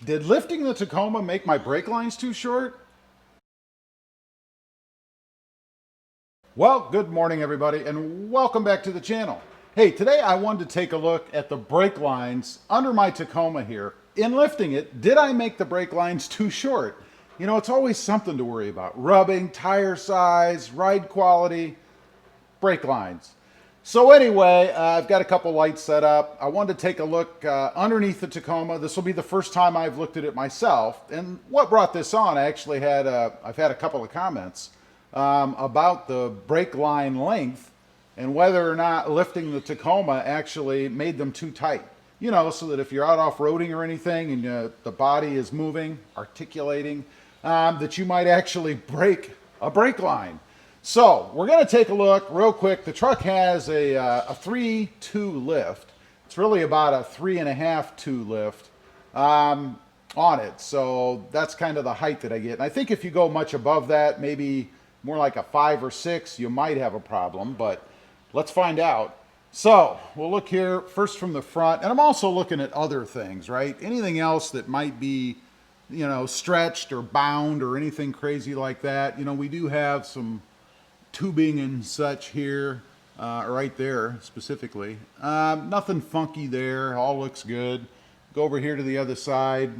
Did lifting the Tacoma make my brake lines too short? Well, good morning everybody and welcome back to the channel. Hey, today I wanted to take a look at the brake lines under my Tacoma here. In lifting it, did I make the brake lines too short? You know, it's always something to worry about. Rubbing, tire size, ride quality, brake lines. So anyway, I've got a couple lights set up. I wanted to take a look underneath the Tacoma. This will be the first time I've looked at it myself. And what brought this on, I actually had I've had a couple of comments about the brake line length and whether or not lifting the Tacoma actually made them too tight. You know, so that if you're out off-roading or anything and the body is moving, articulating, that you might actually break a brake line. So we're going to take a look real quick. The truck has a 3.2 lift. It's really about a 3.5-2 lift on it. So that's kind of the height that I get. And I think if you go much above that, maybe more like a 5 or 6, you might have a problem. But let's find out. So we'll look here first from the front. And I'm also looking at other things, right? Anything else that might be, you know, stretched or bound or anything crazy like that. You know, we do have some tubing and such here, right there specifically. Nothing funky there, all looks good. Go over here to the other side,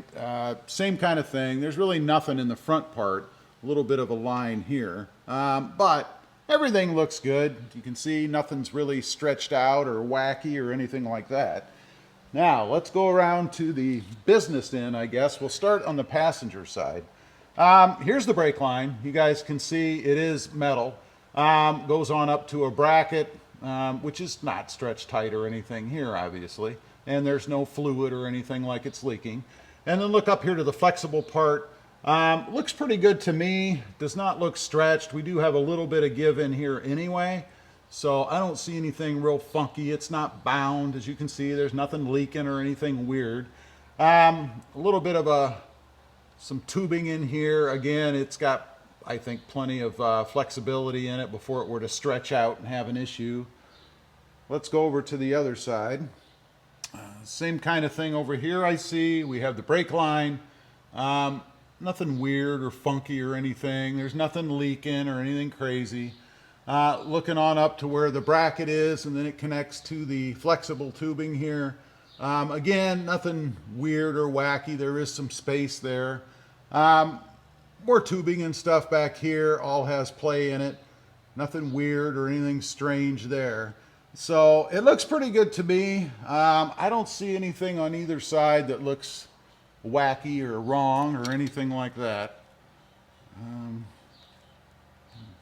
same kind of thing. There's really nothing in the front part, a little bit of a line here, but everything looks good. You can see nothing's really stretched out or wacky or anything like that. Now, let's go around to the business end, I guess. We'll start on the passenger side. Here's the brake line. You guys can see it is metal. Goes on up to a bracket, which is not stretched tight or anything here, obviously. And there's no fluid or anything like it's leaking. And then look up here to the flexible part. Looks pretty good to me. Does not look stretched. We do have a little bit of give in here anyway. So I don't see anything real funky. It's not bound. As you can see, there's nothing leaking or anything weird. A little bit of some tubing in here. Again, it's got, I think, plenty of flexibility in it before it were to stretch out and have an issue. Let's go over to the other side. Same kind of thing over here I see. We have the brake line. Nothing weird or funky or anything. There's nothing leaking or anything crazy. Looking on up to where the bracket is, and then it connects to the flexible tubing here. Again, nothing weird or wacky. There is some space there. More tubing and stuff back here, all has play in it. Nothing weird or anything strange there. So it looks pretty good to me. I don't see anything on either side that looks wacky or wrong or anything like that. I'm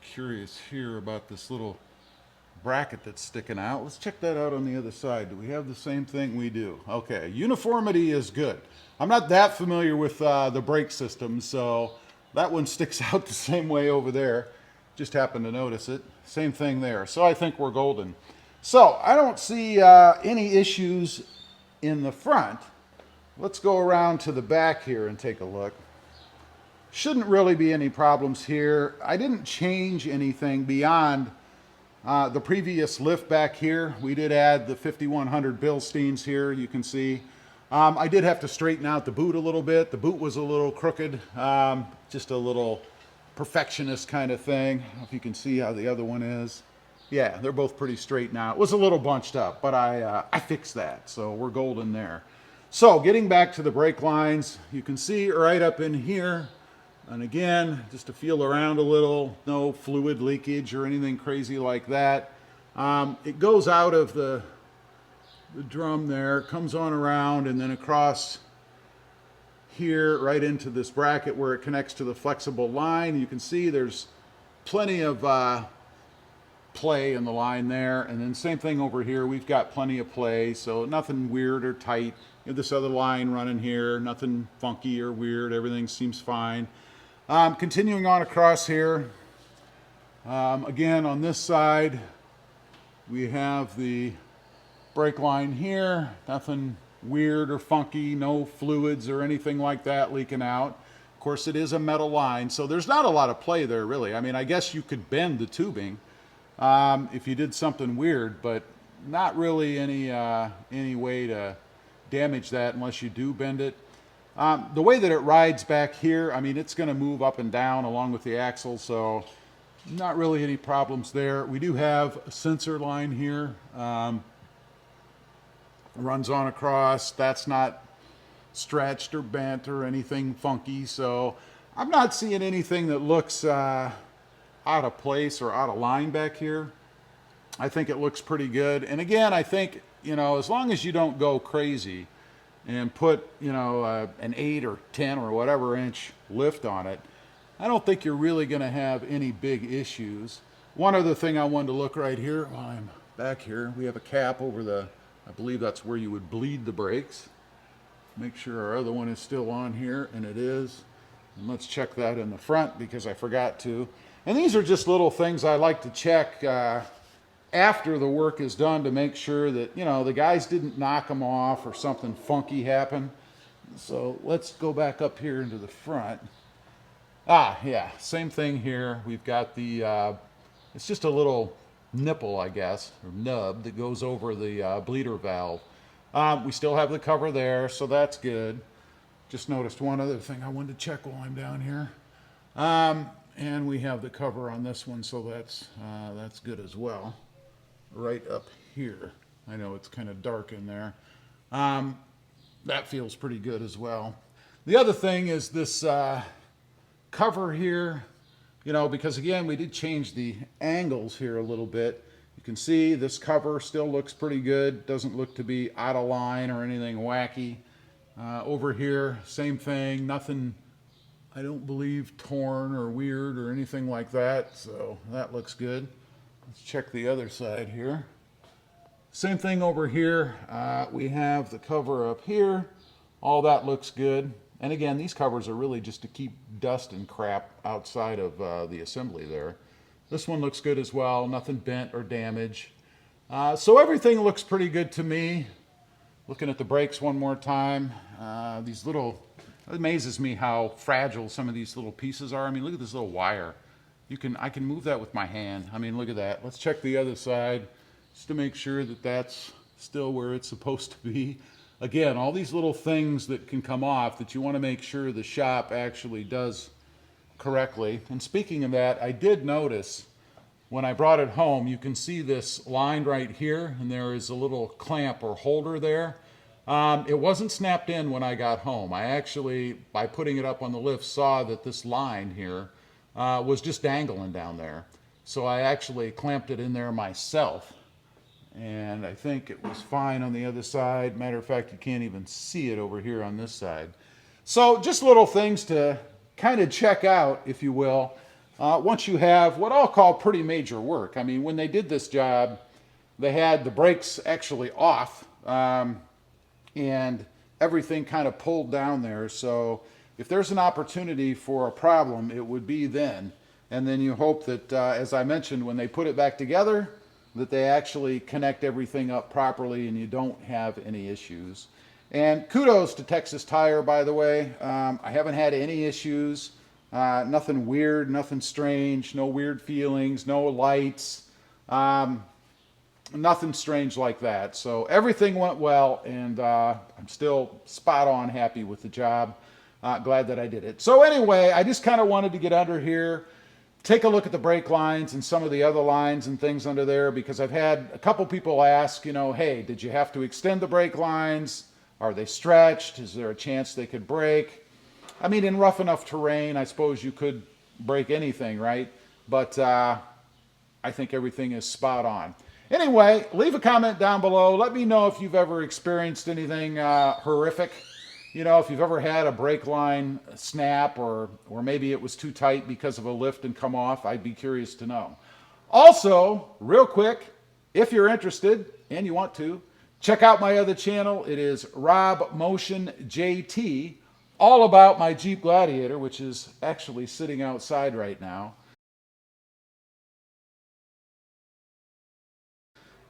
curious here about this little bracket that's sticking out. Let's check that out on the other side. Do we have the same thing? We do. Okay, uniformity is good. I'm not that familiar with the brake system, so that one sticks out the same way over there. Just happened to notice it. Same thing there. So I think we're golden. So I don't see any issues in the front. Let's go around to the back here and take a look. Shouldn't really be any problems here. I didn't change anything beyond the previous lift back here. We did add the 5100 Bilsteins here, you can see. I did have to straighten out the boot a little bit. The boot was a little crooked, just a little perfectionist kind of thing. I don't know if you can see how the other one is. Yeah, they're both pretty straight now. It was a little bunched up, but I fixed that, so we're golden there. So getting back to the brake lines, you can see right up in here, and again, just to feel around a little, no fluid leakage or anything crazy like that. It goes out of the drum there, comes on around and then across here right into this bracket where it connects to the flexible line. You can see there's plenty of play in the line there, and then same thing over here. We've got plenty of play, so nothing weird or tight. You have this other line running here, nothing funky or weird. Everything seems fine. Continuing on across here, again on this side we have the brake line here. Nothing weird or funky, no fluids or anything like that leaking out. Of course, it is a metal line, so there's not a lot of play there really. I mean, I guess you could bend the tubing if you did something weird, but not really any way to damage that unless you do bend it. The way that it rides back here, I mean, it's going to move up and down along with the axle, so not really any problems there. We do have a sensor line here. Runs on across. That's not stretched or bent or anything funky, so I'm not seeing anything that looks out of place or out of line back here. I think it looks pretty good. And again, I think, you know, as long as you don't go crazy and put, you know, an 8 or 10 or whatever inch lift on it, I don't think you're really going to have any big issues. One other thing I wanted to look right here while I'm back here, we have a cap over the, I believe that's where you would bleed the brakes. Make sure our other one is still on here, and it is. And let's check that in the front because I forgot to. And these are just little things I like to check after the work is done to make sure that, you know, the guys didn't knock them off or something funky happened. So let's go back up here into the front. Yeah, same thing here. We've got the, it's just a little nipple, I guess, or nub that goes over the bleeder valve. We still have the cover there, so that's good. Just noticed one other thing I wanted to check while I'm down here. And we have the cover on this one, so that's good as well. Right up here. I know it's kind of dark in there. That feels pretty good as well. The other thing is this cover here, you know, because again, we did change the angles here a little bit. You can see this cover still looks pretty good. Doesn't look to be out of line or anything wacky. Over here, same thing. Nothing, I don't believe, torn or weird or anything like that. So that looks good. Let's check the other side here. Same thing over here. We have the cover up here. All that looks good. And again, these covers are really just to keep dust and crap outside of the assembly there. This one looks good as well. Nothing bent or damaged. So everything looks pretty good to me. Looking at the brakes one more time. These little, it amazes me how fragile some of these little pieces are. I mean, look at this little wire. I can move that with my hand. I mean, look at that. Let's check the other side just to make sure that that's still where it's supposed to be. Again, all these little things that can come off that you want to make sure the shop actually does correctly. And speaking of that, I did notice when I brought it home, you can see this lined right here, and there is a little clamp or holder there. It wasn't snapped in when I got home. I actually, by putting it up on the lift, saw that this line here was just dangling down there. So I actually clamped it in there myself. And I think it was fine on the other side. Matter of fact, you can't even see it over here on this side. So just little things to kind of check out, if you will, once you have what I'll call pretty major work. I mean, when they did this job, they had the brakes actually off and everything kind of pulled down there. So if there's an opportunity for a problem, it would be then. And then you hope that, as I mentioned, when they put it back together, that they actually connect everything up properly and you don't have any issues. And kudos to Texas Tire, by the way. I haven't had any issues. Nothing weird, nothing strange, no weird feelings, no lights, nothing strange like that. So everything went well, and I'm still spot on happy with the job. Glad that I did it. So anyway, I just kind of wanted to get under here, take a look at the brake lines and some of the other lines and things under there, because I've had a couple people ask, you know, hey, did you have to extend the brake lines? Are they stretched? Is there a chance they could break? I mean, in rough enough terrain, I suppose you could break anything, right? But I think everything is spot on. Anyway, leave a comment down below. Let me know if you've ever experienced anything horrific. You know, if you've ever had a brake line snap or maybe it was too tight because of a lift and come off, I'd be curious to know. Also, real quick, if you're interested and you want to, check out my other channel. It is RobMotion JT, all about my Jeep Gladiator, which is actually sitting outside right now.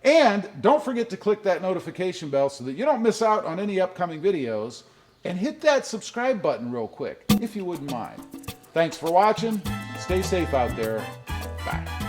And don't forget to click that notification bell so that you don't miss out on any upcoming videos. And hit that subscribe button real quick, if you wouldn't mind. Thanks for watching. Stay safe out there. Bye.